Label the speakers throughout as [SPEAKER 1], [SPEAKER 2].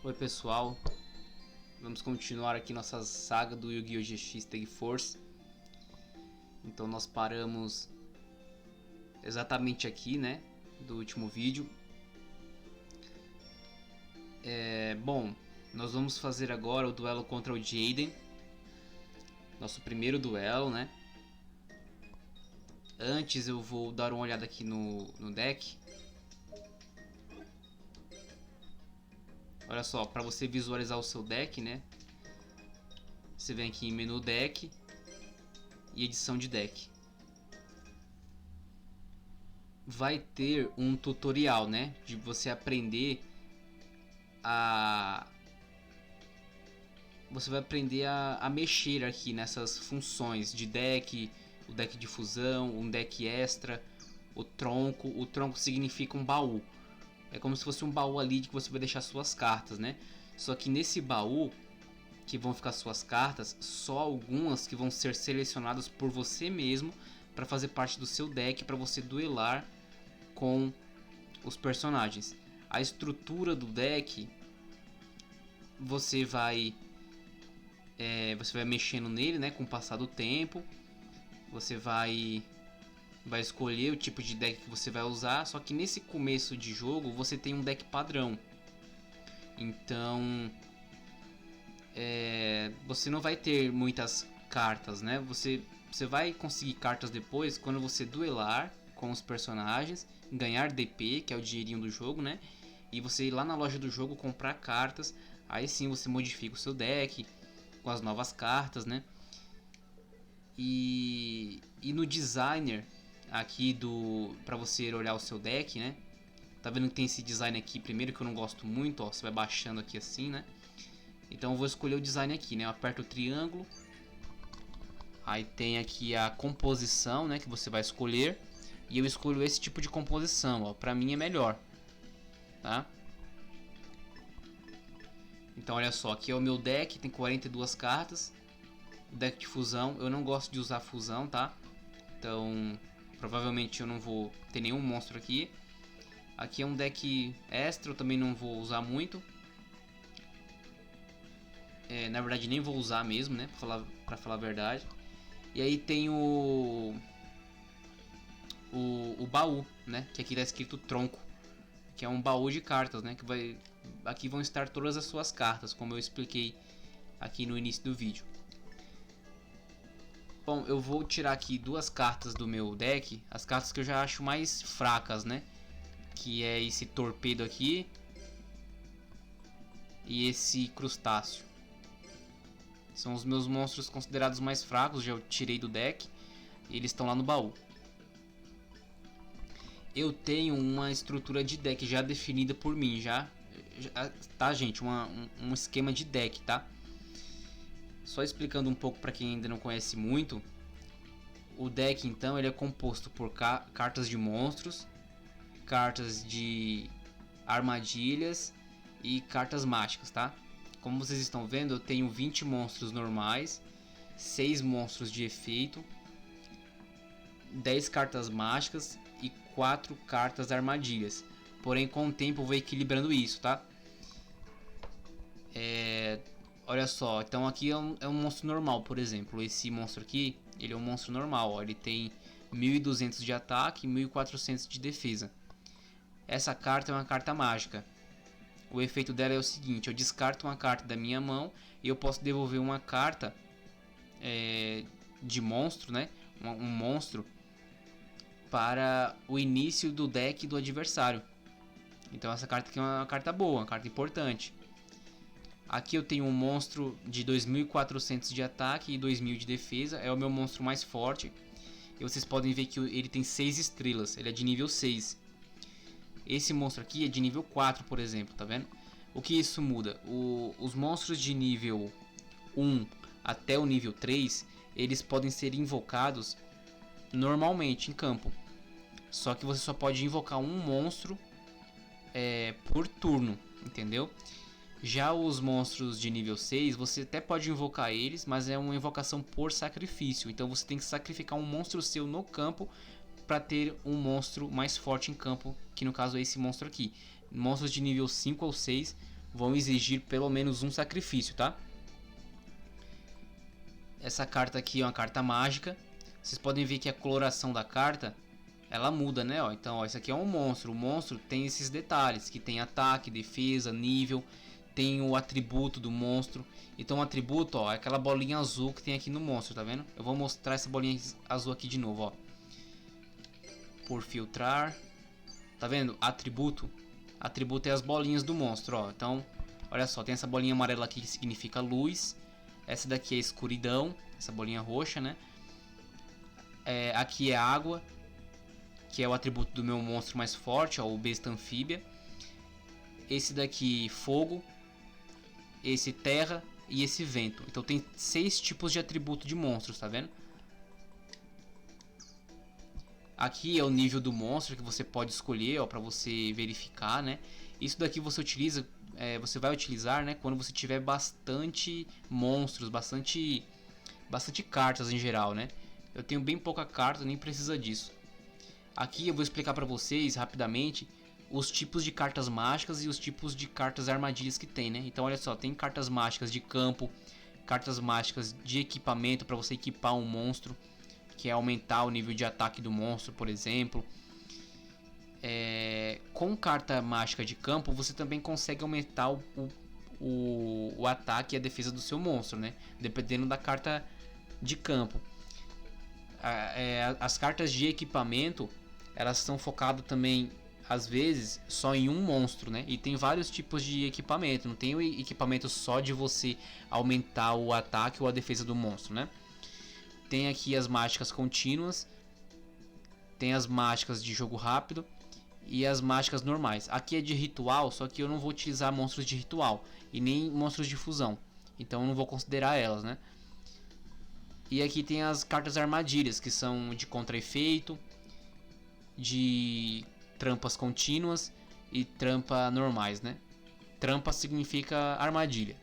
[SPEAKER 1] Oi pessoal, vamos continuar aqui nossa saga do Yu-Gi-Oh! GX Tag Force. Então nós paramos exatamente aqui, né, do último vídeo. Bom, nós vamos fazer agora o duelo contra o Jaden, nosso primeiro duelo, né. Antes eu vou dar uma olhada aqui no deck. Olha só, para você visualizar o seu deck, né? Você vem aqui em menu deck e edição de deck. Vai ter um tutorial, né? De você aprender a... Você vai aprender a mexer aqui nessas funções de deck, o deck de fusão, um deck extra, o tronco. O tronco significa um baú. É como se fosse um baú ali que você vai deixar suas cartas, né? Só que nesse baú que vão ficar suas cartas, só algumas que vão ser selecionadas por você mesmo para fazer parte do seu deck, para você duelar com os personagens. A estrutura do deck você vai mexendo nele, né? Com o passar do tempo, você vai escolher o tipo de deck que você vai usar. Só que nesse começo de jogo você tem um deck padrão, então você não vai ter muitas cartas, né? Você vai conseguir cartas depois quando você duelar com os personagens, ganhar DP, que é o dinheirinho do jogo, né? E você ir lá na loja do jogo comprar cartas. Aí sim você modifica o seu deck com as novas cartas, né? E no designer aqui para você olhar o seu deck, né? Tá vendo que tem esse design aqui primeiro que eu não gosto muito, ó, você vai baixando aqui assim, né? Então eu vou escolher o design aqui, né? Eu aperto o triângulo. Aí tem aqui a composição, né, que você vai escolher, e eu escolho esse tipo de composição, ó, pra mim é melhor, tá? Então olha só, aqui é o meu deck, tem 42 cartas. O deck de fusão, eu não gosto de usar fusão, tá? Então provavelmente eu não vou ter nenhum monstro aqui. Aqui é um deck extra, eu também não vou usar muito. Na verdade nem vou usar mesmo, né, pra falar a verdade. E aí tem o baú, né, que aqui tá escrito tronco, que é um baú de cartas, né, aqui vão estar todas as suas cartas, como eu expliquei aqui no início do vídeo. Bom, eu vou tirar aqui duas cartas do meu deck, as cartas que eu já acho mais fracas, né, que é esse torpedo aqui e esse crustáceo. São os meus monstros considerados mais fracos, já eu tirei do deck e eles estão lá no baú. Eu tenho uma estrutura de deck já definida por mim, tá, gente? Um esquema de deck, tá? Só explicando um pouco para quem ainda não conhece muito. O deck, então, ele é composto por cartas de monstros, cartas de armadilhas e cartas mágicas, tá? Como vocês estão vendo, eu tenho 20 monstros normais, 6 monstros de efeito, 10 cartas mágicas e 4 cartas armadilhas. Porém, com o tempo eu vou equilibrando isso, tá? Olha só, então aqui é um monstro normal, por exemplo. Esse monstro aqui, ele é um monstro normal, ó, ele tem 1200 de ataque e 1400 de defesa. Essa carta é uma carta mágica. O efeito dela é o seguinte: eu descarto uma carta da minha mão e eu posso devolver uma carta de monstro, né? Um monstro para o início do deck do adversário. Então essa carta aqui é uma carta boa, uma carta importante. Aqui eu tenho um monstro de 2400 de ataque e 2000 de defesa, é o meu monstro mais forte. E vocês podem ver que ele tem 6 estrelas, ele é de nível 6. Esse monstro aqui é de nível 4, por exemplo, tá vendo? O que isso muda? Os monstros de nível 1 até o nível 3, eles podem ser invocados normalmente em campo. Só que você só pode invocar um monstro por turno, entendeu? Já os monstros de nível 6, você até pode invocar eles, mas é uma invocação por sacrifício. Então você tem que sacrificar um monstro seu no campo para ter um monstro mais forte em campo, que no caso é esse monstro aqui. Monstros de nível 5 ou 6 vão exigir pelo menos um sacrifício, tá? Essa carta aqui é uma carta mágica. Vocês podem ver que a coloração da carta, ela muda, né? Ó, então, ó, isso aqui é um monstro. O monstro tem esses detalhes, que tem ataque, defesa, nível, tem o atributo do monstro. Então o atributo, ó, é aquela bolinha azul que tem aqui no monstro, tá vendo? Eu vou mostrar essa bolinha azul aqui de novo, ó. Por filtrar. Tá vendo? Atributo. Atributo é as bolinhas do monstro, ó. Então, olha só, tem essa bolinha amarela aqui que significa luz. Essa daqui é escuridão, essa bolinha roxa, né? Aqui é água, que é o atributo do meu monstro mais forte, ó, o besta anfíbia. Esse daqui, fogo. Esse, terra. E esse, vento. Então tem 6 tipos de atributo de monstros, tá vendo? Aqui é o nível do monstro que você pode escolher, ó, para você verificar, né? Isso daqui você utiliza, você vai utilizar, né, quando você tiver bastante monstros, bastante cartas em geral, né? Eu tenho bem pouca carta, nem precisa disso. Aqui eu vou explicar para vocês rapidamente os tipos de cartas mágicas e os tipos de cartas armadilhas que tem, né? Então olha só, tem cartas mágicas de campo, cartas mágicas de equipamento para você equipar um monstro, que é aumentar o nível de ataque do monstro, por exemplo. Com carta mágica de campo, você também consegue aumentar o ataque e a defesa do seu monstro, né? Dependendo da carta de campo. As cartas de equipamento, elas estão focadas também, às vezes, só em um monstro, né? E tem vários tipos de equipamento. Não tem o equipamento só de você aumentar o ataque ou a defesa do monstro, né? Tem aqui as mágicas contínuas. Tem as mágicas de jogo rápido. E as mágicas normais. Aqui é de ritual, só que eu não vou utilizar monstros de ritual. E nem monstros de fusão. Então eu não vou considerar elas, né? E aqui tem as cartas armadilhas, que são de contra-efeito, de trampas contínuas e trampa normais, né? Trampa significa armadilha.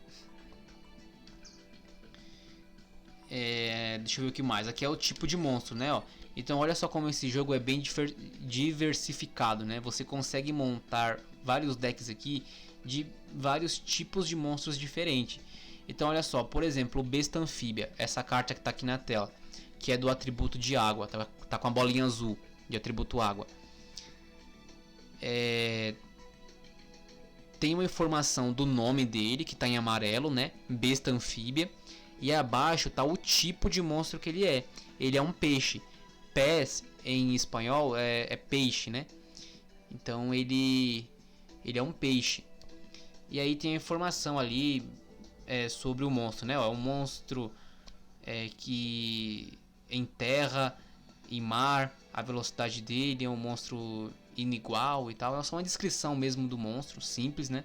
[SPEAKER 1] Deixa eu ver o que mais. Aqui é o tipo de monstro, né? Ó. Então olha só como esse jogo é bem diversificado, né? Você consegue montar vários decks aqui de vários tipos de monstros diferentes. Então olha só, por exemplo, o besta anfíbia, essa carta que está aqui na tela, que é do atributo de água, tá com a bolinha azul de atributo água. Tem uma informação do nome dele, que está em amarelo, né? Besta anfíbia. E abaixo está o tipo de monstro que ele é. Ele é um peixe. Pés em espanhol é peixe, né? Então ele é um peixe. E aí tem a informação ali sobre o monstro, né? É um monstro que em terra, em mar, a velocidade dele é um monstro inigual e tal. É só uma descrição mesmo do monstro, simples, né?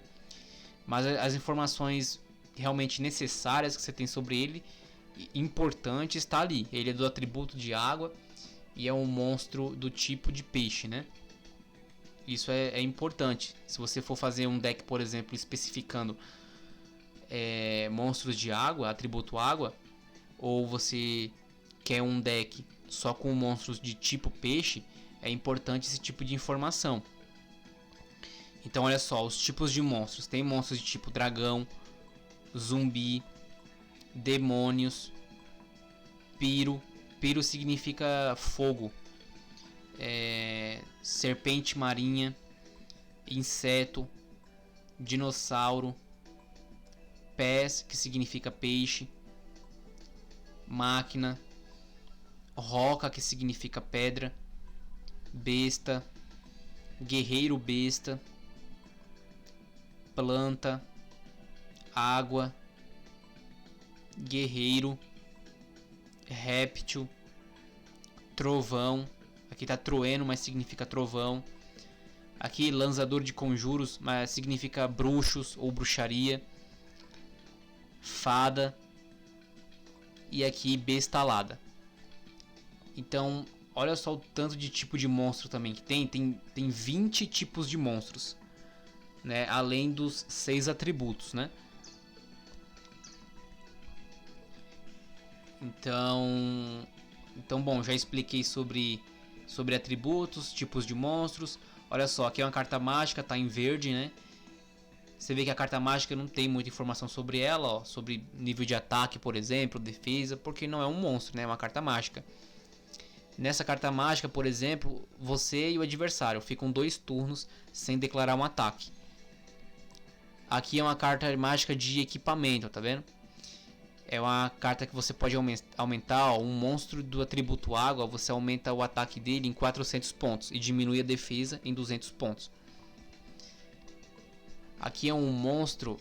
[SPEAKER 1] Mas as informações realmente necessárias que você tem sobre ele, importante, está ali. Ele é do atributo de água e é um monstro do tipo de peixe, né? Isso é importante. Se você for fazer um deck, por exemplo, especificando monstros de água, atributo água, ou você quer um deck só com monstros de tipo peixe, é importante esse tipo de informação. Então olha só, os tipos de monstros. Tem monstros de tipo dragão, zumbi, demônios, piro. Piro significa fogo. Serpente marinha, inseto, dinossauro, pés, que significa peixe, máquina, roca, que significa pedra, besta, guerreiro besta, planta, água, guerreiro, réptil, trovão. Aqui tá troeno, mas significa trovão. Aqui lançador de conjuros, mas significa bruxos ou bruxaria. Fada. E aqui besta alada. Então, olha só o tanto de tipo de monstro também que tem. Tem 20 tipos de monstros, né? Além dos 6 atributos, né? Então, bom, já expliquei sobre atributos, tipos de monstros. Olha só, aqui é uma carta mágica, tá em verde, né? Você vê que a carta mágica não tem muita informação sobre ela, ó, sobre nível de ataque, por exemplo, defesa, porque não é um monstro, né? É uma carta mágica. Nessa carta mágica, por exemplo, você e o adversário ficam 2 turnos sem declarar um ataque. Aqui é uma carta mágica de equipamento, tá vendo? É uma carta que você pode aumentar, ó, um monstro do atributo água, você aumenta o ataque dele em 400 pontos e diminui a defesa em 200 pontos. Aqui é um monstro,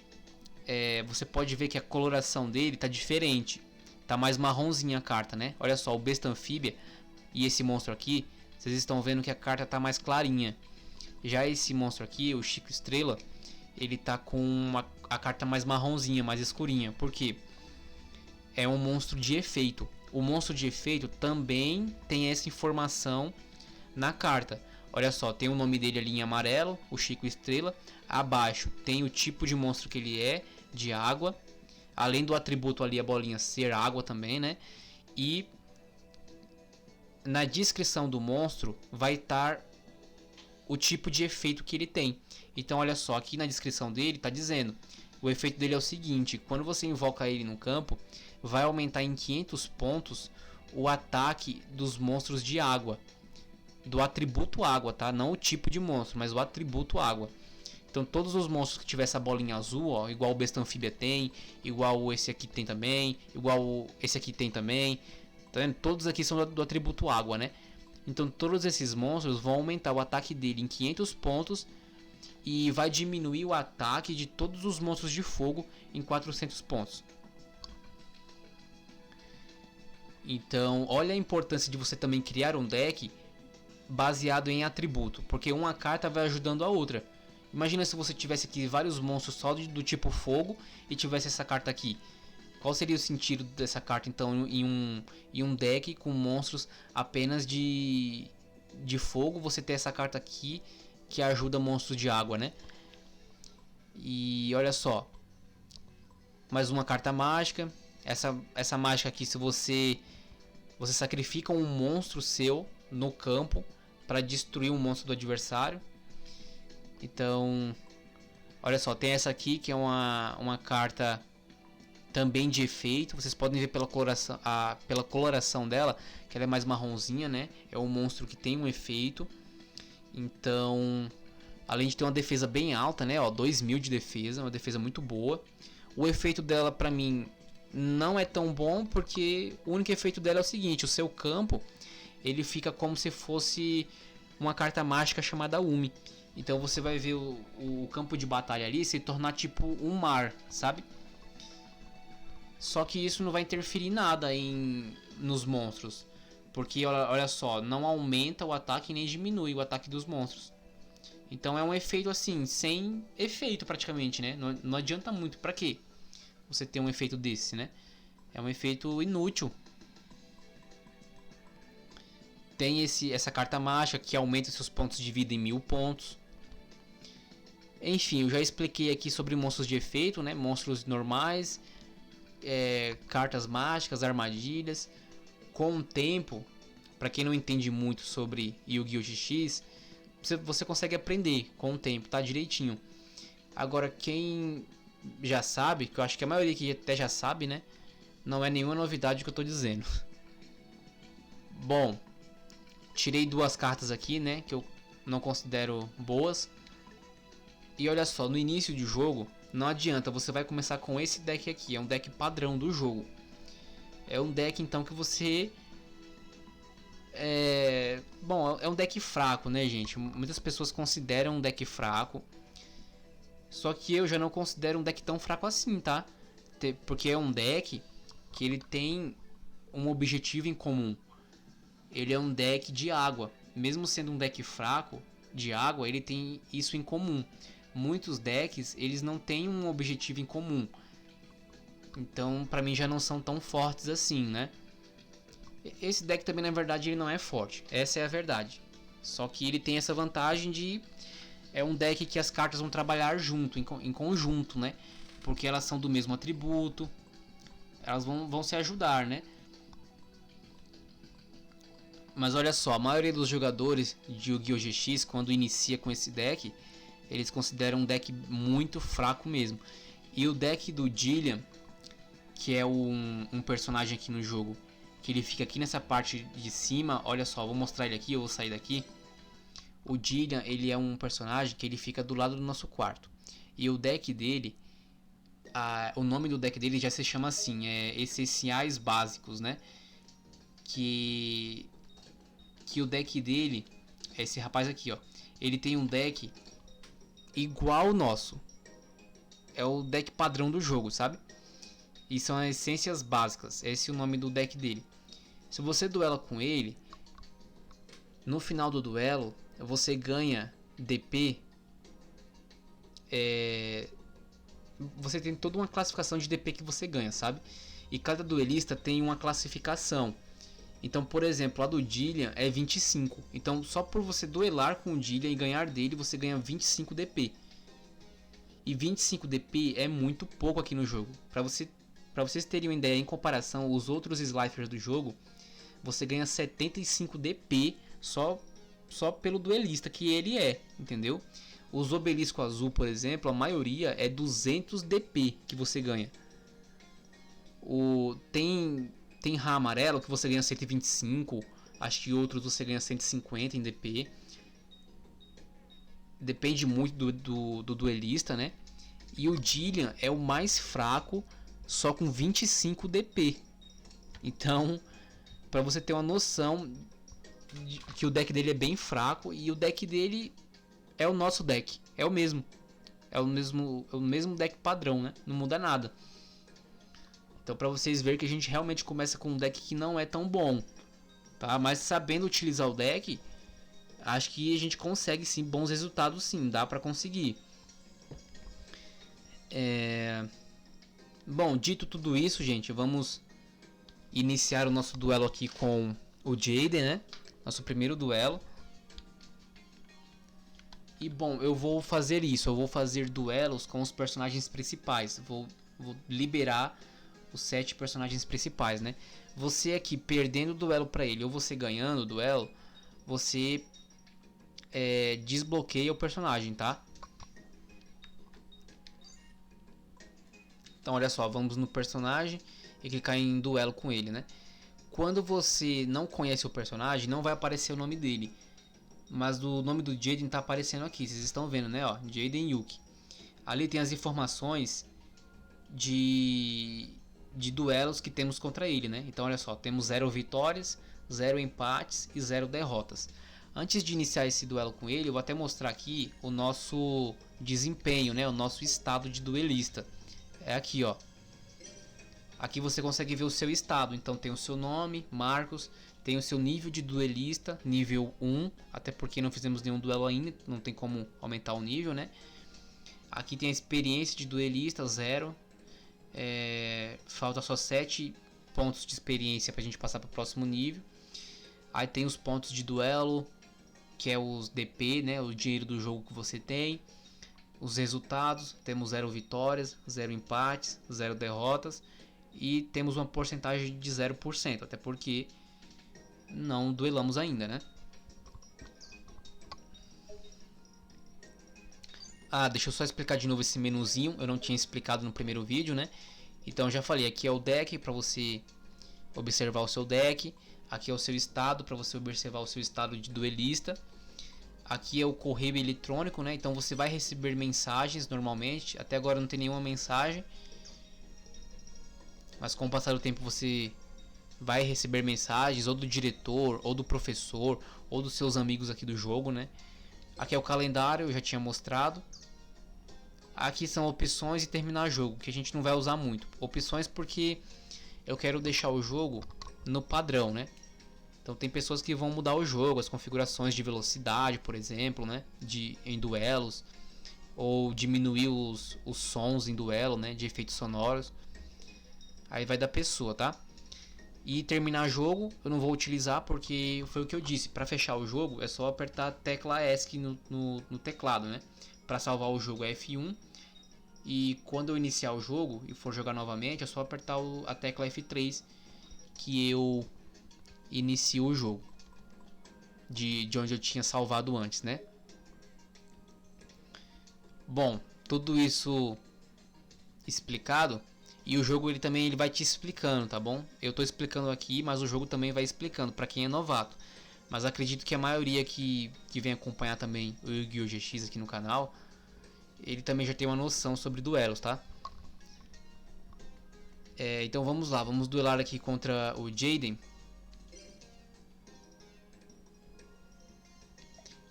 [SPEAKER 1] você pode ver que a coloração dele tá diferente, tá mais marronzinha a carta, né? Olha só, o besta anfíbia e esse monstro aqui, vocês estão vendo que a carta tá mais clarinha. Já esse monstro aqui, o Chico Estrela, ele tá com a carta mais marronzinha, mais escurinha. Por quê? É um monstro de efeito. O monstro de efeito também tem essa informação na carta. Olha só, tem o nome dele ali em amarelo, o Chico Estrela. Abaixo tem o tipo de monstro que ele é, de água. Além do atributo ali, a bolinha ser água também, né? E na descrição do monstro vai estar o tipo de efeito que ele tem. Então olha só, aqui na descrição dele está dizendo, o efeito dele é o seguinte: quando você invoca ele no campo, vai aumentar em 500 pontos o ataque dos monstros de água, do atributo água, tá? Não o tipo de monstro, mas o atributo água. Então todos os monstros que tiver essa bolinha azul, ó, igual o besta anfíbia tem, igual esse aqui tem também, igual esse aqui tem também, tá vendo? Todos aqui são do atributo água, né? Então todos esses monstros vão aumentar o ataque dele em 500 pontos e vai diminuir o ataque de todos os monstros de fogo em 400 pontos. Então olha a importância de você também criar um deck baseado em atributo, porque uma carta vai ajudando a outra. Imagina se você tivesse aqui vários monstros só do tipo fogo e tivesse essa carta aqui. Qual seria o sentido dessa carta então em um deck com monstros apenas de fogo? Você ter essa carta aqui que ajuda monstros de água, né? E olha só, mais uma carta mágica. Essa mágica aqui, se você sacrifica um monstro seu no campo para destruir um monstro do adversário. Então, olha só, tem essa aqui que é uma carta também de efeito. Vocês podem ver pela coloração dela que ela é mais marronzinha, né? É um monstro que tem um efeito. Então, além de ter uma defesa bem alta, né? Ó, 2000 de defesa, uma defesa muito boa. O efeito dela pra mim não é tão bom, porque o único efeito dela é o seguinte: o seu campo ele fica como se fosse uma carta mágica chamada Umi. Então você vai ver o campo de batalha ali se tornar tipo um mar, sabe? Só que isso não vai interferir nada nos monstros, porque olha só, não aumenta o ataque nem diminui o ataque dos monstros. Então é um efeito assim, sem efeito praticamente, né? Não adianta muito. Pra quê você ter um efeito desse, né? É um efeito inútil. Tem essa carta mágica que aumenta seus pontos de vida em 1000 pontos. Enfim, eu já expliquei aqui sobre monstros de efeito, né? Monstros normais, cartas mágicas, armadilhas. Com o tempo, para quem não entende muito sobre Yu-Gi-Oh! GX, você consegue aprender com o tempo, tá? Direitinho. Agora, quem já sabe, que eu acho que a maioria aqui até já sabe, né? Não é nenhuma novidade o que eu tô dizendo. Bom, tirei 2 cartas aqui, né? Que eu não considero boas. E olha só, no início do jogo, não adianta, você vai começar com esse deck aqui, é um deck padrão do jogo. É um deck então que você... Bom, é um deck fraco, né, gente? Muitas pessoas consideram um deck fraco. Só que eu já não considero um deck tão fraco assim, tá? Porque é um deck que ele tem um objetivo em comum. Ele é um deck de água. Mesmo sendo um deck fraco de água, ele tem isso em comum. Muitos decks, eles não têm um objetivo em comum. Então, pra mim já não são tão fortes assim, né? Esse deck também, na verdade, ele não é forte. Essa é a verdade. Só que ele tem essa vantagem de... É um deck que as cartas vão trabalhar junto, em conjunto, né? Porque elas são do mesmo atributo. Elas vão se ajudar, né? Mas olha só, a maioria dos jogadores de Yu-Gi-Oh! GX, quando inicia com esse deck, eles consideram um deck muito fraco mesmo. E o deck do Jillian, que é um personagem aqui no jogo, que ele fica aqui nessa parte de cima, olha só, vou mostrar ele aqui, eu vou sair daqui. O Jillian, ele é um personagem que ele fica do lado do nosso quarto. E o deck dele, o nome do deck dele já se chama assim, Essenciais Básicos, né? Que o deck dele, esse rapaz aqui, ó, ele tem um deck igual ao nosso. É o deck padrão do jogo, sabe? E são as essências básicas. Esse é o nome do deck dele. Se você duela com ele, no final do duelo, você ganha DP. Você tem toda uma classificação de DP que você ganha, sabe? E cada duelista tem uma classificação. Então, por exemplo, a do Jillian é 25. Então, só por você duelar com o Jillian e ganhar dele, você ganha 25 DP. E 25 DP é muito pouco aqui no jogo. Para vocês terem uma ideia, em comparação aos outros Slifers do jogo, você ganha 75 DP só pelo duelista que ele é, entendeu? Os Obelisco Azul, por exemplo, a maioria é 200 DP que você ganha. Tem Ra Amarelo que você ganha 125, acho que outros você ganha 150 em DP. Depende muito do duelista, né? E o Jillian é o mais fraco, só com 25 DP. Então, para você ter uma noção de que o deck dele é bem fraco, e o deck dele é o nosso deck, é o mesmo. É o mesmo deck padrão, né? Não muda nada. Então, para vocês verem que a gente realmente começa com um deck que não é tão bom, tá? Mas sabendo utilizar o deck, acho que a gente consegue sim bons resultados, sim, dá para conseguir. Bom, dito tudo isso, gente, vamos iniciar o nosso duelo aqui com o Jaden, né? Nosso primeiro duelo. E bom, eu vou fazer isso, eu vou fazer duelos com os personagens principais. Vou liberar os 7 personagens principais, né? Você aqui perdendo o duelo para ele ou você ganhando o duelo, você desbloqueia o personagem, tá? Então olha só, vamos no personagem e clicar em duelo com ele, né? Quando você não conhece o personagem, não vai aparecer o nome dele. Mas o nome do Jaden tá aparecendo aqui, vocês estão vendo, né? Ó, Jaden Yuki. Ali tem as informações de duelos que temos contra ele, né? Então olha só, temos 0 vitórias, 0 empates e 0 derrotas. Antes de iniciar esse duelo com ele, eu vou até mostrar aqui o nosso desempenho, né? O nosso estado de duelista. É aqui, ó. Aqui você consegue ver o seu estado. Então tem o seu nome, Marcos, tem o seu nível de duelista, nível 1, até porque não fizemos nenhum duelo ainda, não tem como aumentar o nível, né? Aqui tem a experiência de duelista, 0. Falta só 7 pontos de experiência pra gente passar para o próximo nível. Aí tem os pontos de duelo, que é os DP, né? O dinheiro do jogo que você tem. Os resultados, temos 0 vitórias, 0 empates, 0 derrotas. E temos uma porcentagem de 0%, até porque não duelamos ainda, né? Deixa eu só explicar de novo esse menuzinho, eu não tinha explicado no primeiro vídeo, né? Então eu já falei, aqui é o deck para você observar o seu deck, aqui é o seu estado para você observar o seu estado de duelista. Aqui é o correio eletrônico, né? Então você vai receber mensagens normalmente, até agora não tem nenhuma mensagem. Mas com o passar do tempo você vai receber mensagens ou do diretor, ou do professor, ou dos seus amigos aqui do jogo, né? Aqui é o calendário, eu já tinha mostrado. Aqui são opções e terminar jogo, que a gente não vai usar muito. Opções porque eu quero deixar o jogo no padrão, né? Então tem pessoas que vão mudar o jogo, as configurações de velocidade, por exemplo, né? Em duelos. Ou diminuir os sons em duelo, né? De efeitos sonoros. Aí vai da pessoa, tá? E terminar jogo eu não vou utilizar porque foi o que eu disse. Para fechar o jogo é só apertar a tecla ESC no teclado, né? Para salvar o jogo é F1. E quando eu iniciar o jogo e for jogar novamente é só apertar a tecla F3 que eu inicio o jogo. De onde eu tinha salvado antes, né? Bom, tudo isso explicado, e o jogo ele vai te explicando, tá bom? Eu tô explicando aqui, mas o jogo também vai explicando para quem é novato. Mas acredito que a maioria que vem acompanhar também o Yu-Gi-Oh! GX aqui no canal, ele também já tem uma noção sobre duelos, tá? Então vamos lá, vamos duelar aqui contra o Jaden.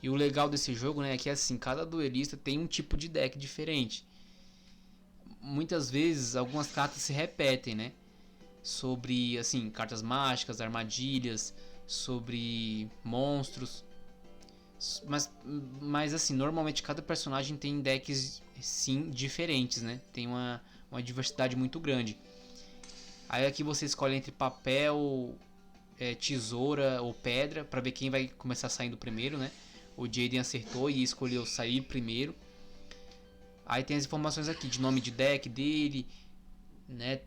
[SPEAKER 1] E o legal desse jogo, né, é que assim, cada duelista tem um tipo de deck diferente. Muitas vezes algumas cartas se repetem, né? Sobre, assim, cartas mágicas, armadilhas, sobre monstros. Mas assim, normalmente cada personagem tem decks, sim, diferentes, né? Tem uma diversidade muito grande. Aí aqui você escolhe entre papel, tesoura ou pedra, para ver quem vai começar saindo primeiro, né? O Jaden acertou e escolheu sair primeiro. Aí tem as informações aqui de nome de deck dele, né?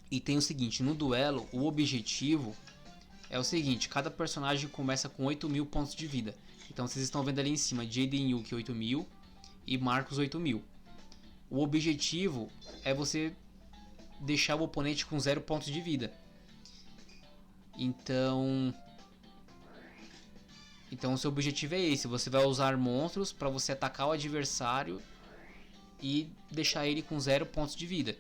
[SPEAKER 1] E tem o seguinte, no duelo, o objetivo é o seguinte, cada personagem começa com 8.000 pontos de vida. Então vocês estão vendo ali em cima, Jaden Yuki 8.000 e Marcos 8.000. O objetivo é você deixar o oponente com 0 pontos de vida. Então o seu objetivo é esse, você vai usar monstros para você atacar o adversário e deixar ele com 0 pontos de vida.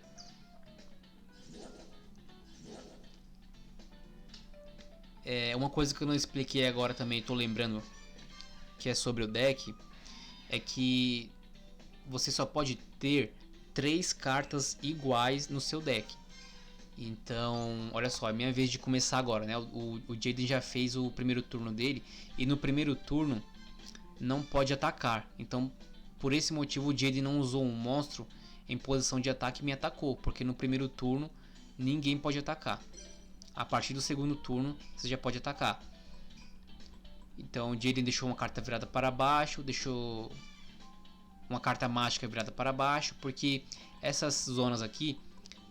[SPEAKER 1] Uma coisa que eu não expliquei agora também, tô lembrando, que é sobre o deck, é que você só pode ter 3 cartas iguais no seu deck. Então, olha só, é minha vez de começar agora, né? O Jaden já fez o primeiro turno dele e no primeiro turno não pode atacar. Então, por esse motivo, o Jaden não usou um monstro em posição de ataque e me atacou, porque no primeiro turno ninguém pode atacar. A partir do segundo turno você já pode atacar. Então o Jaden deixou uma carta virada para baixo, deixou uma carta mágica virada para baixo, porque essas zonas aqui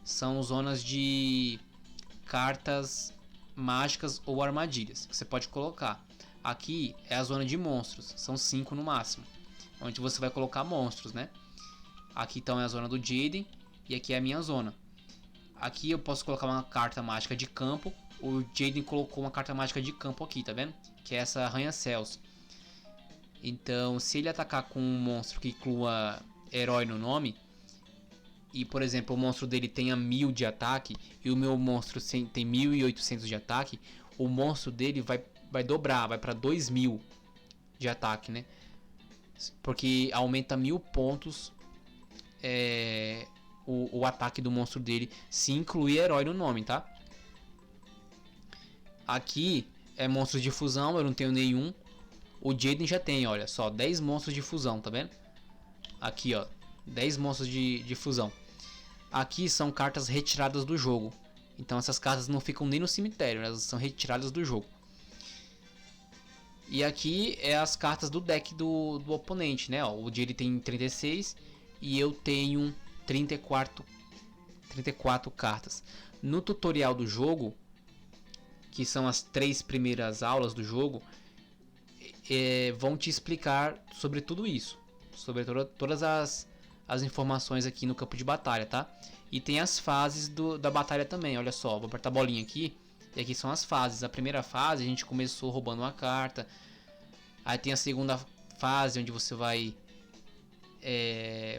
[SPEAKER 1] são zonas de cartas mágicas ou armadilhas que você pode colocar. Aqui é a zona de monstros, são 5 no máximo, onde você vai colocar monstros, né? Aqui então é a zona do Jaden e aqui é a minha zona. Aqui eu posso colocar uma carta mágica de campo. O Jaden colocou uma carta mágica de campo aqui, tá vendo? Que é essa arranha-céus. Então, se ele atacar com um monstro que inclua herói no nome, e por exemplo o monstro dele tenha 1000 de ataque e o meu monstro tem 1800 de ataque, o monstro dele vai dobrar, vai para 2000 de ataque, né? Porque aumenta 1000 pontos o ataque do monstro dele, se incluir herói no nome, tá? Aqui é monstros de fusão, eu não tenho nenhum. O Jaden já tem, olha só, 10 monstros de fusão, tá vendo? Aqui, ó, 10 monstros de fusão. Aqui são cartas retiradas do jogo. Então essas cartas não ficam nem no cemitério, elas são retiradas do jogo. E aqui é as cartas do deck do oponente, né? Ó, o Jaden tem 36 e eu tenho 34 cartas. No tutorial do jogo, que são as 3 primeiras aulas do jogo, vão te explicar sobre tudo isso, sobre todas as informações aqui no campo de batalha, tá? E tem as fases da batalha também, olha só, vou apertar a bolinha aqui, e aqui são as fases. A primeira fase a gente começou roubando uma carta, aí tem a segunda fase onde você vai...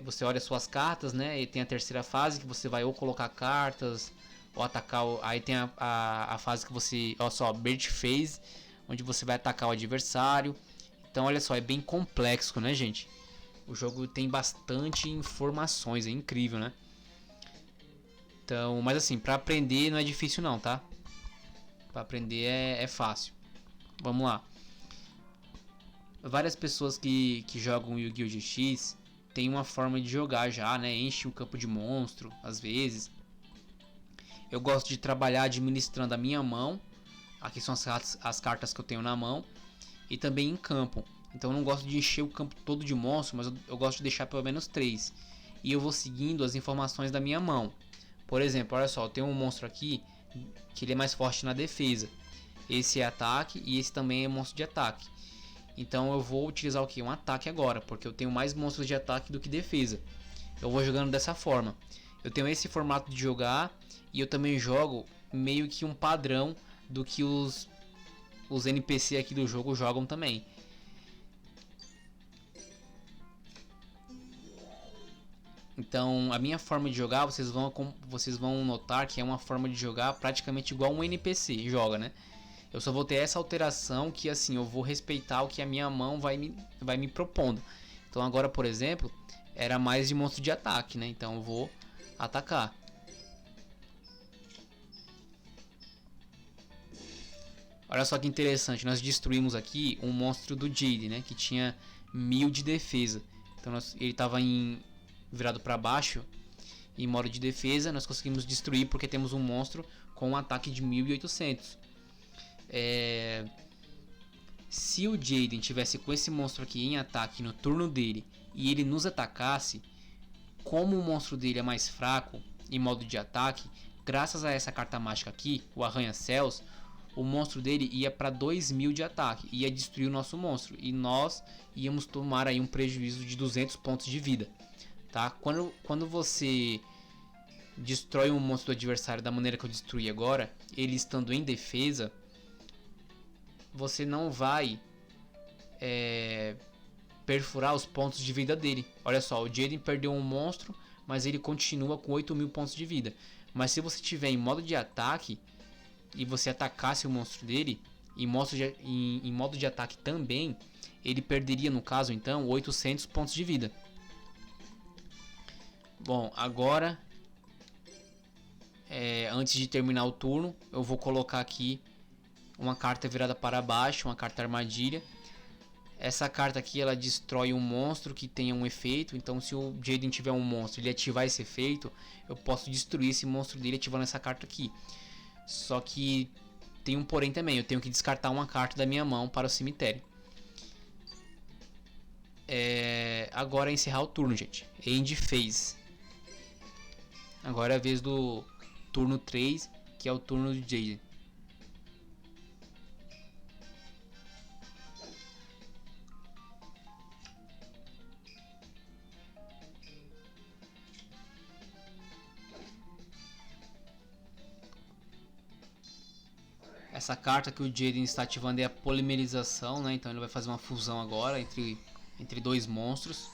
[SPEAKER 1] você olha suas cartas, né? E tem a terceira fase que você vai ou colocar cartas ou atacar. Aí tem a fase que você, olha só, Bird Phase, onde você vai atacar o adversário. Então olha só, é bem complexo, né, gente? O jogo tem bastante informações, é incrível, né? Então, mas assim, pra aprender não é difícil não, tá? Pra aprender é fácil. Vamos lá. Várias pessoas que jogam Yu-Gi-Oh! GX tem uma forma de jogar já, né? Enche o campo de monstro, às vezes. Eu gosto de trabalhar administrando a minha mão. Aqui são as cartas que eu tenho na mão. E também em campo. Então eu não gosto de encher o campo todo de monstro, mas eu gosto de deixar pelo menos 3. E eu vou seguindo as informações da minha mão. Por exemplo, olha só, eu tenho um monstro aqui que ele é mais forte na defesa. Esse é ataque e esse também é monstro de ataque. Então eu vou utilizar o que? Um ataque agora, porque eu tenho mais monstros de ataque do que defesa. Eu vou jogando dessa forma. Eu tenho esse formato de jogar e eu também jogo meio que um padrão do que os NPC aqui do jogo jogam também. Então a minha forma de jogar, vocês vão notar que é uma forma de jogar praticamente igual um NPC joga, né? Eu só vou ter essa alteração que assim, eu vou respeitar o que a minha mão vai me propondo. Então agora, por exemplo, era mais de monstro de ataque, né? Então eu vou atacar. Olha só que interessante, nós destruímos aqui um monstro do Jade, né? Que tinha 1000 de defesa. Então ele estava virado para baixo, em modo de defesa. Nós conseguimos destruir porque temos um monstro com um ataque de 1800. Se o Jaden tivesse com esse monstro aqui em ataque no turno dele e ele nos atacasse, como o monstro dele é mais fraco em modo de ataque, graças a essa carta mágica aqui, o Arranha-Céus, o monstro dele ia para 2000 de ataque, ia destruir o nosso monstro e nós íamos tomar aí um prejuízo de 200 pontos de vida, tá? Quando você destrói um monstro do adversário da maneira que eu destruí agora, ele estando em defesa, você não vai perfurar os pontos de vida dele. Olha só, o Jaden perdeu um monstro, mas ele continua com 8000 pontos de vida. Mas se você tiver em modo de ataque e você atacasse o monstro dele em modo de ataque também, ele perderia no caso então 800 pontos de vida. Bom, agora antes de terminar o turno, eu vou colocar aqui uma carta virada para baixo, uma carta armadilha. Essa carta aqui ela destrói um monstro que tenha um efeito. Então se o Jaden tiver um monstro e ele ativar esse efeito, eu posso destruir esse monstro dele ativando essa carta aqui. Só que tem um porém também, eu tenho que descartar uma carta da minha mão para o cemitério. Agora é encerrar o turno, gente. End phase. Agora é a vez do turno 3, que é o turno de Jaden. Essa carta que o Jaden está ativando é a polimerização, né? Então ele vai fazer uma fusão agora entre dois monstros.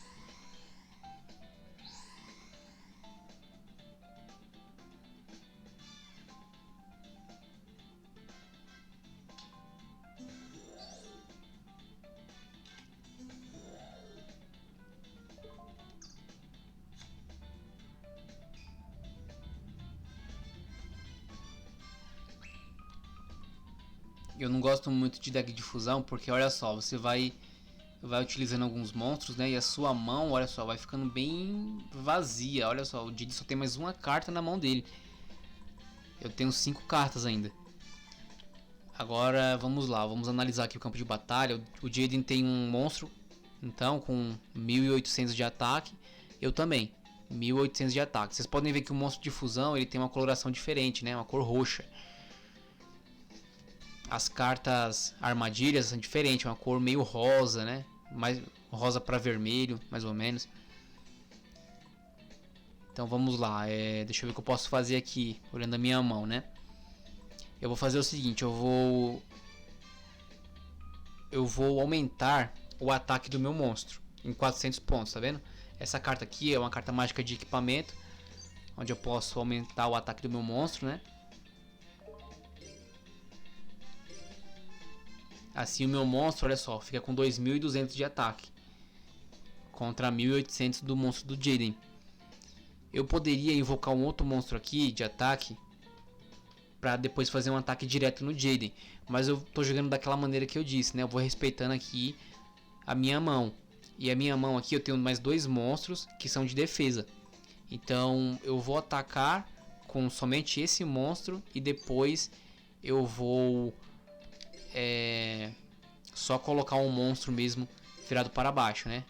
[SPEAKER 1] Eu não gosto muito de deck de fusão porque olha só, você vai utilizando alguns monstros, né? E a sua mão, olha só, vai ficando bem vazia. Olha só, o Jaden só tem mais uma carta na mão dele. Eu tenho 5 cartas ainda. Agora vamos lá, vamos analisar aqui o campo de batalha. O Jaden tem um monstro, então com 1800 de ataque. Eu também, 1800 de ataque. Vocês podem ver que o monstro de fusão ele tem uma coloração diferente, né? Uma cor roxa. As cartas armadilhas são diferentes, uma cor meio rosa, né? Mais rosa para vermelho, mais ou menos. Então vamos lá, deixa eu ver o que eu posso fazer aqui, olhando a minha mão, né? Eu vou fazer o seguinte, eu vou aumentar o ataque do meu monstro em 400 pontos, tá vendo? Essa carta aqui é uma carta mágica de equipamento, onde eu posso aumentar o ataque do meu monstro, né? Assim o meu monstro, olha só, fica com 2200 de ataque contra 1800 do monstro do Jaden. Eu poderia invocar um outro monstro aqui de ataque para depois fazer um ataque direto no Jaden, mas eu tô jogando daquela maneira que eu disse, né? Eu vou respeitando aqui a minha mão. E a minha mão aqui eu tenho mais dois monstros que são de defesa. Então eu vou atacar com somente esse monstro e depois eu vou só colocar um monstro mesmo virado para baixo, né?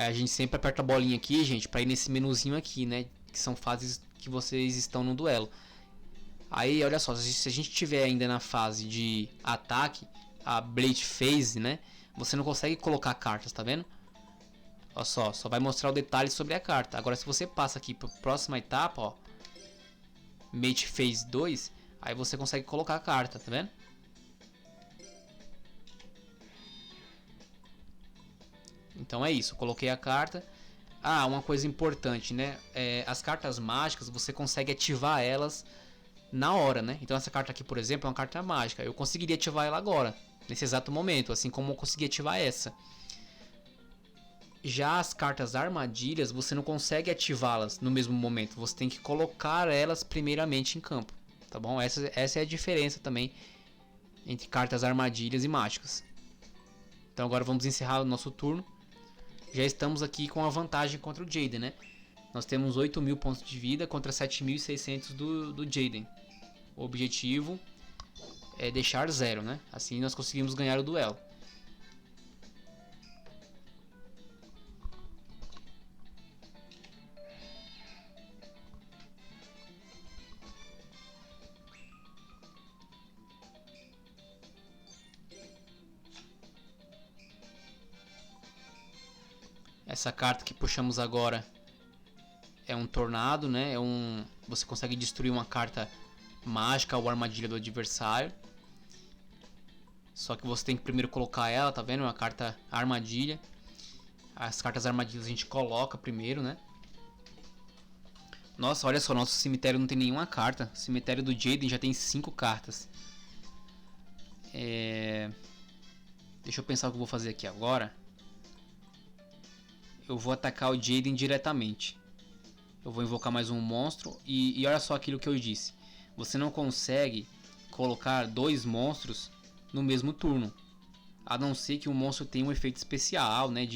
[SPEAKER 1] a gente sempre aperta a bolinha aqui, gente, pra ir nesse menuzinho aqui, né? Que são fases que vocês estão no duelo. Aí, olha só, se a gente estiver ainda na fase de ataque, a Blade Phase, né? Você não consegue colocar cartas, tá vendo? Olha só vai mostrar o detalhe sobre a carta. Agora, se você passa aqui para a próxima etapa, ó, Mate Phase 2, aí você consegue colocar a carta, tá vendo? Então é isso, eu coloquei a carta. Ah, uma coisa importante, né? As cartas mágicas, você consegue ativar elas na hora, né? Então essa carta aqui, por exemplo, é uma carta mágica. Eu conseguiria ativar ela agora, nesse exato momento, assim como eu consegui ativar essa. Já as cartas armadilhas, você não consegue ativá-las no mesmo momento. Você tem que colocar elas primeiramente em campo, tá bom? Essa é a diferença também entre cartas armadilhas e mágicas. Então agora vamos encerrar o nosso turno. Já estamos aqui com a vantagem contra o Jaden, né? Nós temos 8.000 pontos de vida contra 7.600 do Jaden. O objetivo é deixar 0, né? Assim nós conseguimos ganhar o duelo. Essa carta que puxamos agora é um tornado, né? Você consegue destruir uma carta mágica ou armadilha do adversário. Só que você tem que primeiro colocar ela, tá vendo? É uma carta armadilha. As cartas armadilhas a gente coloca primeiro, né? Nossa, olha só, nosso cemitério não tem nenhuma carta. O cemitério do Jaden já tem 5 cartas. Deixa eu pensar o que eu vou fazer aqui agora. Eu vou atacar o Jaden diretamente. Eu vou invocar mais um monstro. E olha só aquilo que eu disse. Você não consegue colocar 2 monstros no mesmo turno. A não ser que o monstro tenha um efeito especial, né?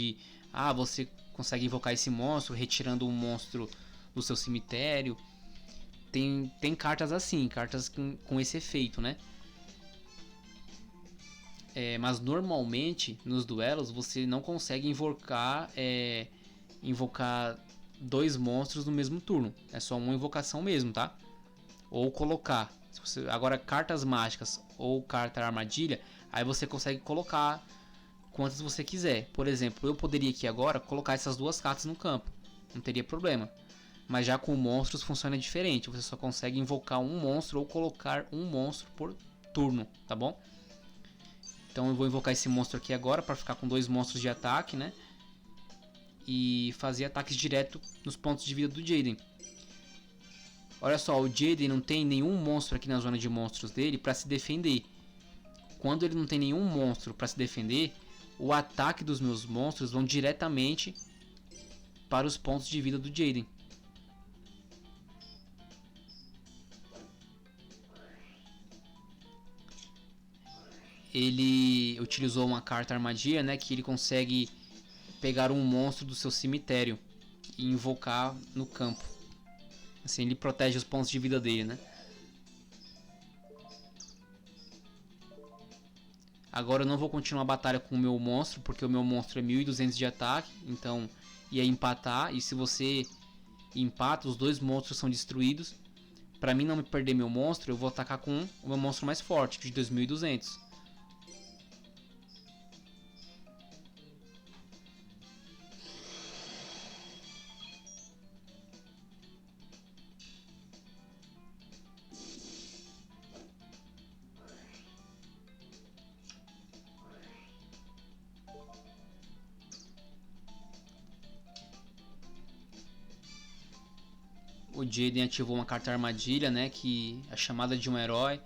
[SPEAKER 1] Você consegue invocar esse monstro retirando um monstro do seu cemitério. Tem cartas assim, cartas com esse efeito, né? Mas normalmente nos duelos você não consegue invocar 2 monstros no mesmo turno. É só uma invocação mesmo, tá? Ou colocar. Agora cartas mágicas ou carta armadilha, aí você consegue colocar quantas você quiser. Por exemplo, eu poderia aqui agora colocar essas 2 cartas no campo. Não teria problema. Mas já com monstros funciona diferente. Você só consegue invocar um monstro ou colocar um monstro por turno, tá bom? Então eu vou invocar esse monstro aqui agora para ficar com 2 monstros de ataque, né? E fazer ataques direto nos pontos de vida do Jaden. Olha só, o Jaden não tem nenhum monstro aqui na zona de monstros dele para se defender. Quando ele não tem nenhum monstro para se defender, o ataque dos meus monstros vão diretamente para os pontos de vida do Jaden. Ele utilizou uma carta armadilha, né, que ele consegue pegar um monstro do seu cemitério e invocar no campo. Assim ele protege os pontos de vida dele, né? Agora eu não vou continuar a batalha com o meu monstro, porque o meu monstro é 1200 de ataque, então ia empatar, e se você empata, os 2 monstros são destruídos. Para mim não me perder meu monstro, eu vou atacar com o meu monstro mais forte, de 2200. O Jaden ativou uma carta armadilha, né, que é a chamada de um herói.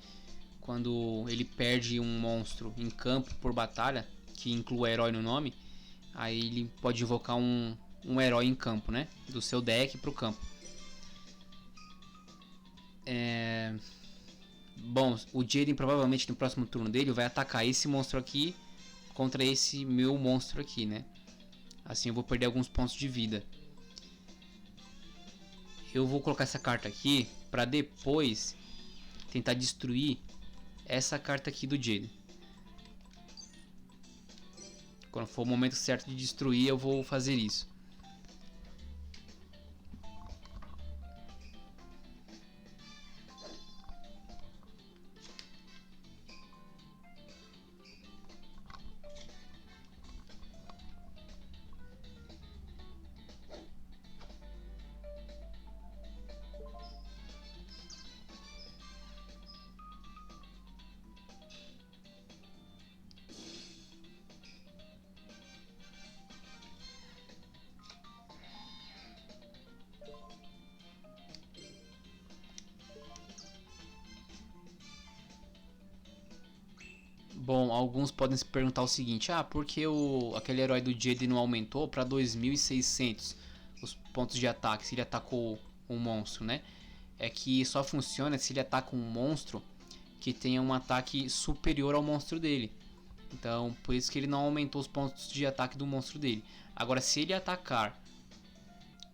[SPEAKER 1] Quando ele perde um monstro em campo por batalha, que inclui herói no nome, aí ele pode invocar um herói em campo, né, do seu deck para o campo. Bom, o Jaden provavelmente no próximo turno dele vai atacar esse monstro aqui contra esse meu monstro aqui, né. Assim eu vou perder alguns pontos de vida. Eu vou colocar essa carta aqui para depois tentar destruir essa carta aqui do Jaden. Quando for o momento certo de destruir, eu vou fazer isso. Bom, alguns podem se perguntar o seguinte: ah, por que aquele herói do Jaden não aumentou para 2600 os pontos de ataque se ele atacou um monstro, né? É que só funciona se ele ataca um monstro que tenha um ataque superior ao monstro dele. Então, por isso que ele não aumentou os pontos de ataque do monstro dele. Agora, se ele atacar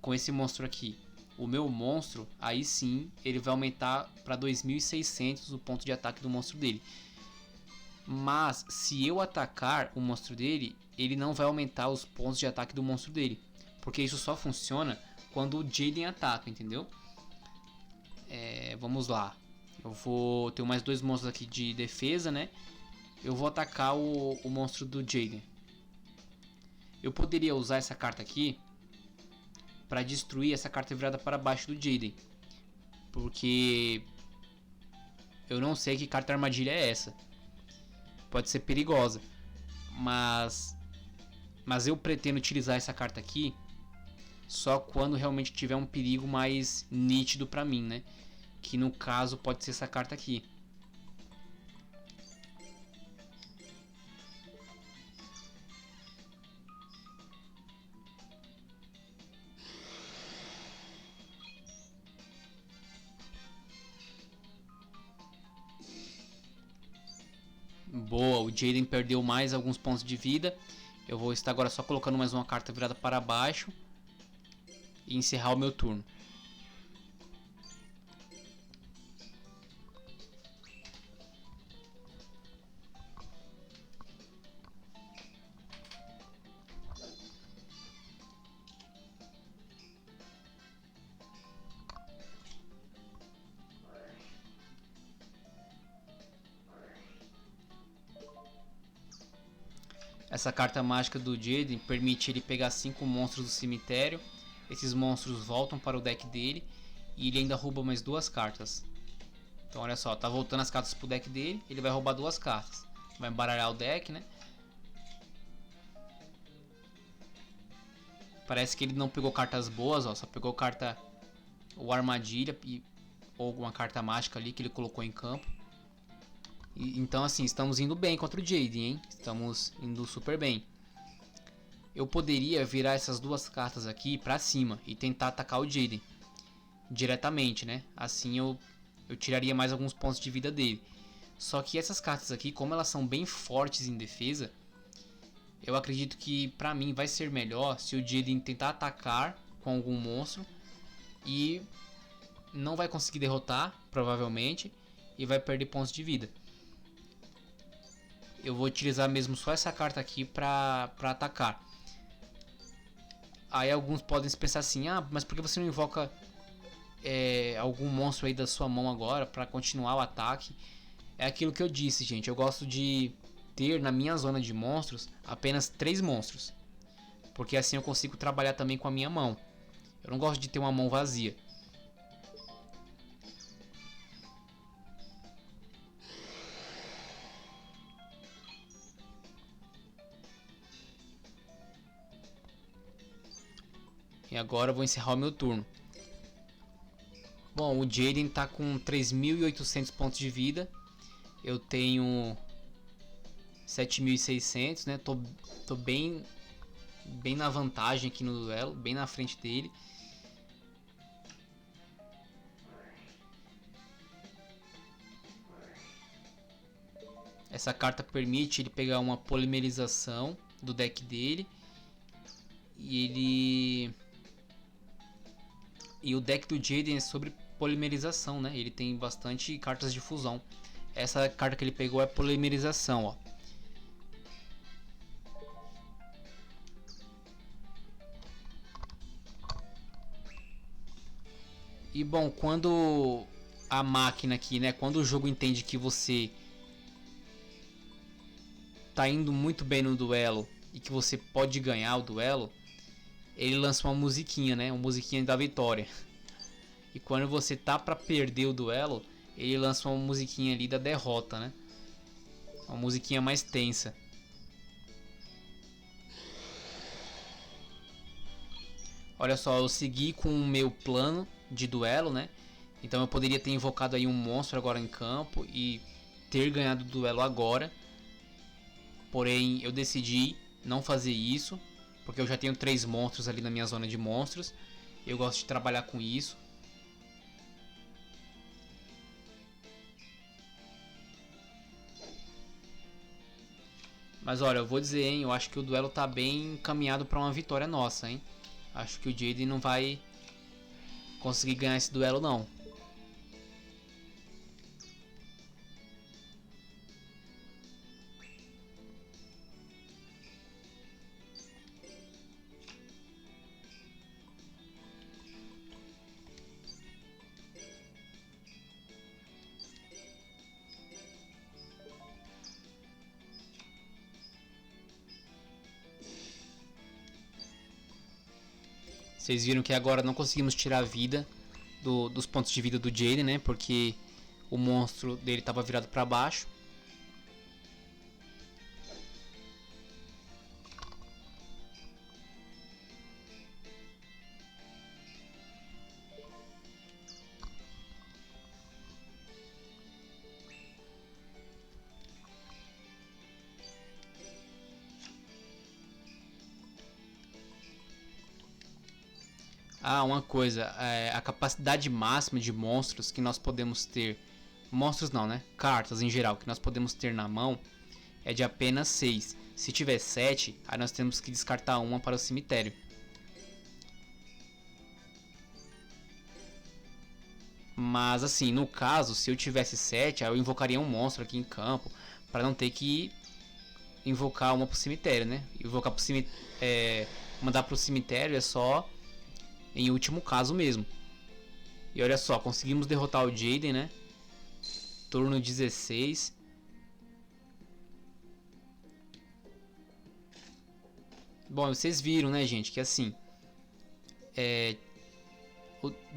[SPEAKER 1] com esse monstro aqui, o meu monstro, aí sim ele vai aumentar para 2600 o ponto de ataque do monstro dele. Mas se eu atacar o monstro dele, ele não vai aumentar os pontos de ataque do monstro dele, porque isso só funciona quando o Jaden ataca, entendeu? Vamos lá. Eu vou ter mais 2 monstros aqui de defesa, né? Eu vou atacar o monstro do Jaden. Eu poderia usar essa carta aqui para destruir essa carta virada para baixo do Jaden, porque eu não sei que carta armadilha é essa. Pode ser perigosa, mas eu pretendo utilizar essa carta aqui só quando realmente tiver um perigo mais nítido para mim, né? Que no caso pode ser essa carta aqui. Boa, o Jaden perdeu mais alguns pontos de vida. Eu vou estar agora só colocando mais uma carta virada para baixo e encerrar o meu turno. Essa carta mágica do Jaden permite ele pegar 5 monstros do cemitério. Esses monstros voltam para o deck dele e ele ainda rouba mais 2 cartas. Então olha só, tá voltando as cartas pro deck dele, ele vai roubar 2 cartas. Vai embaralhar o deck, né? Parece que ele não pegou cartas boas, ó, só pegou carta ou armadilha ou alguma carta mágica ali que ele colocou em campo. Então assim, estamos indo bem contra o Jaden, hein? Estamos indo super bem. Eu poderia virar essas 2 cartas aqui pra cima e tentar atacar o Jaden diretamente, né? Assim eu tiraria mais alguns pontos de vida dele. Só que essas cartas aqui, como elas são bem fortes em defesa, eu acredito que pra mim vai ser melhor se o Jaden tentar atacar com algum monstro e não vai conseguir derrotar, provavelmente, e vai perder pontos de vida. Eu vou utilizar mesmo só essa carta aqui pra atacar. Aí alguns podem pensar assim: ah, mas por que você não invoca algum monstro aí da sua mão agora pra continuar o ataque? É aquilo que eu disse, gente. Eu gosto de ter na minha zona de monstros apenas 3 monstros, porque assim eu consigo trabalhar também com a minha mão. Eu não gosto de ter uma mão vazia. E agora eu vou encerrar o meu turno. Bom, o Jaden tá com 3.800 pontos de vida. Eu tenho 7.600, né? Tô bem na vantagem aqui no duelo, bem na frente dele. Essa carta permite ele pegar uma polimerização do deck dele. E o deck do Jaden é sobre polimerização, né? Ele tem bastante cartas de fusão. Essa carta que ele pegou é polimerização, ó. E bom, quando a máquina aqui, né? Quando o jogo entende que você tá indo muito bem no duelo e que você pode ganhar o duelo, ele lança uma musiquinha, né? Uma musiquinha da vitória. E quando você tá pra perder o duelo, ele lança uma musiquinha ali da derrota, né? Uma musiquinha mais tensa. Olha só, eu segui com o meu plano de duelo, né? Então eu poderia ter invocado aí um monstro agora em campo e ter ganhado o duelo agora. Porém, eu decidi não fazer isso, porque eu já tenho 3 monstros ali na minha zona de monstros. Eu gosto de trabalhar com isso. Mas olha, eu vou dizer, hein, eu acho que o duelo tá bem encaminhado para uma vitória nossa, hein. Acho que o Jaden não vai conseguir ganhar esse duelo, não. Vocês viram que agora não conseguimos tirar a vida dos pontos de vida do Jaden, né? Porque o monstro dele estava virado para baixo. Ah, uma coisa, a capacidade máxima de monstros que nós podemos ter, monstros não, né? Cartas em geral que nós podemos ter na mão é de apenas 6. Se tiver 7, aí nós temos que descartar uma para o cemitério. Mas assim, no caso, se eu tivesse 7, aí eu invocaria um monstro aqui em campo para não ter que invocar uma pro cemitério, né? Invocar pro cemitério, mandar pro cemitério é só em último caso mesmo. E olha só, conseguimos derrotar o Jaden, né? Turno 16. Bom, vocês viram, né, gente, que assim...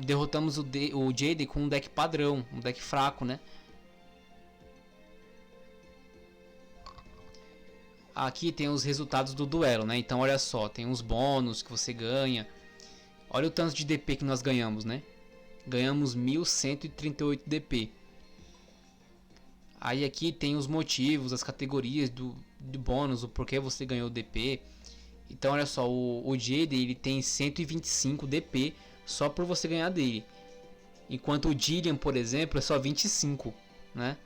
[SPEAKER 1] derrotamos o Jaden com um deck padrão, um deck fraco, né? Aqui tem os resultados do duelo, né? Então olha só, tem uns bônus que você ganha. Olha o tanto de DP que nós ganhamos, né? Ganhamos 1138 DP. Aí aqui tem os motivos, as categorias do bônus, o porquê você ganhou DP. Então olha só, o Jaden ele tem 125 DP só por você ganhar dele. Enquanto o Jillian, por exemplo, é só 25, né?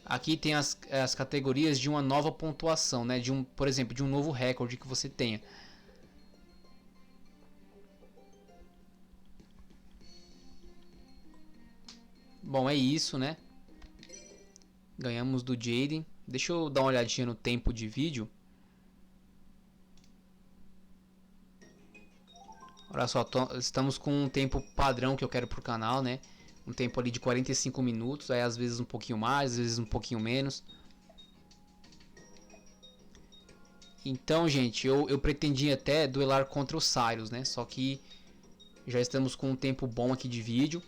[SPEAKER 1] Aqui tem as categorias de uma nova pontuação, né? Por exemplo, de um novo recorde que você tenha. Bom, é isso, né? Ganhamos do Jaden. Deixa eu dar uma olhadinha no tempo de vídeo. Olha só, estamos com um tempo padrão que eu quero pro canal, né? Um tempo ali de 45 minutos, aí às vezes um pouquinho mais, às vezes um pouquinho menos. Então, gente, eu pretendia até duelar contra o Cyrus, né? Só que já estamos com um tempo bom aqui de vídeo.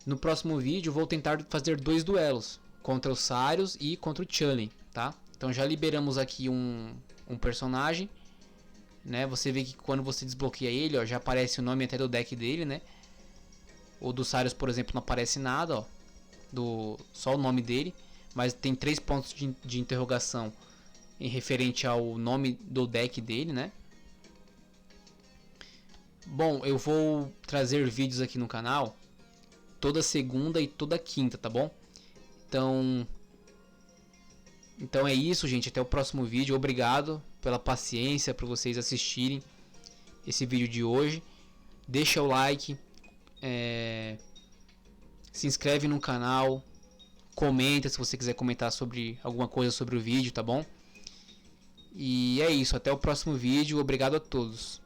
[SPEAKER 1] No próximo vídeo vou tentar fazer 2 duelos, contra o Cyrus e contra o Chulin, tá? Então já liberamos aqui um personagem, né? Você vê que quando você desbloqueia ele, ó, já aparece o nome até do deck dele, né? O do Cyrus, por exemplo, não aparece nada, ó, só o nome dele, mas tem 3 pontos de interrogação em referente ao nome do deck dele, né? Bom, eu vou trazer vídeos aqui no canal toda segunda e toda quinta, tá bom? Então é isso, gente. Até o próximo vídeo. Obrigado pela paciência, por vocês assistirem esse vídeo de hoje. Deixa o like, se inscreve no canal, comenta se você quiser comentar sobre alguma coisa sobre o vídeo, tá bom? E é isso. Até o próximo vídeo. Obrigado a todos.